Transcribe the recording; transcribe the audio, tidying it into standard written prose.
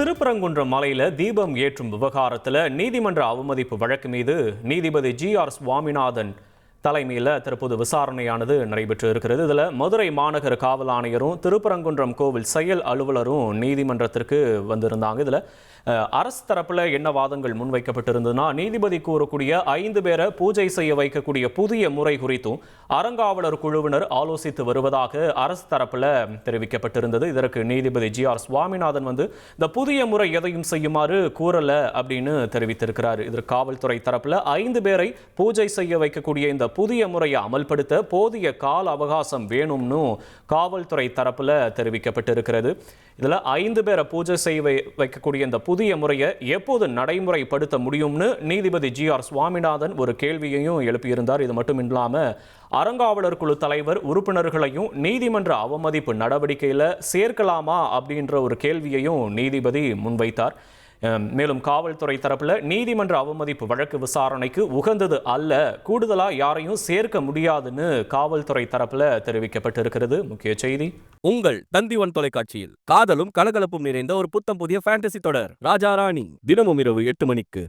திருப்பரங்குன்றம் மலையில தீபம் ஏற்றும் விவகாரத்தில் நீதிமன்ற அவமதிப்பு வழக்கு மீது நீதிபதி ஜி.ஆர். சுவாமிநாதன் தலைமையில் தற்போது விசாரணையானது நடைபெற்று இருக்கிறது. இதில் மதுரை மாநகர காவல் ஆணையரும் திருப்பரங்குன்றம் கோவில் செயல் அலுவலரும் நீதிமன்றத்திற்கு வந்திருந்தாங்க. இதில் அரசு தரப்பில் என்ன வாதங்கள் முன்வைக்கப்பட்டிருந்ததுன்னா, நீதிபதி கூறக்கூடிய 5 பேரை பூஜை செய்ய வைக்கக்கூடிய புதிய முறை குறித்தும் அறங்காவலர் குழுவினர் ஆலோசித்து வருவதாக அரசு தரப்பில் தெரிவிக்கப்பட்டிருந்தது. இதற்கு நீதிபதி ஜி.ஆர். சுவாமிநாதன் இந்த புதிய முறை எதையும் செய்யுமாறு கூறல அப்படின்னு தெரிவித்திருக்கிறார். இதற்கு காவல்துறை தரப்பில் 5 பேரை பூஜை செய்ய வைக்கக்கூடிய இந்த புதிய முறையை அமல்படுத்த போதிய கால அவகாசம் வேணும்னு காவல்துறை தரப்பில் தெரிவிக்கப்பட்டிருக்கிறது. இதில் 5 பேரை பூஜை செய்ய வைக்கக்கூடிய இந்த புதிய முறையை எப்போது நடைமுறைப்படுத்த முடியும்னு நீதிபதி ஜி.ஆர். சுவாமிநாதன் ஒரு கேள்வியையும் எழுப்பியிருந்தார். இது மட்டும் இல்லாமல் அறங்காவலர் குழு தலைவர் உறுப்பினர்களையும் நீதிமன்ற அவமதிப்பு நடவடிக்கையில் சேர்க்கலாமா அப்படின்ற ஒரு கேள்வியையும் நீதிபதி முன்வைத்தார். மேலும் காவல்துறை தரப்பில் நீதிமன்ற அவமதிப்பு வழக்கு விசாரணைக்கு உகந்தது அல்ல, கூடுதலா யாரையும் சேர்க்க முடியாதுன்னு காவல்துறை தரப்பில் தெரிவிக்கப்பட்டிருக்கிறது. முக்கிய செய்தி. உங்கள் தந்தி1 தொலைக்காட்சியில் காதலும் கலகலப்பும் நிறைந்த ஒரு புத்தம் புதிய ஃபேண்டசி தொடர் ராஜா ராணி தினமும் இரவு 8 மணிக்கு.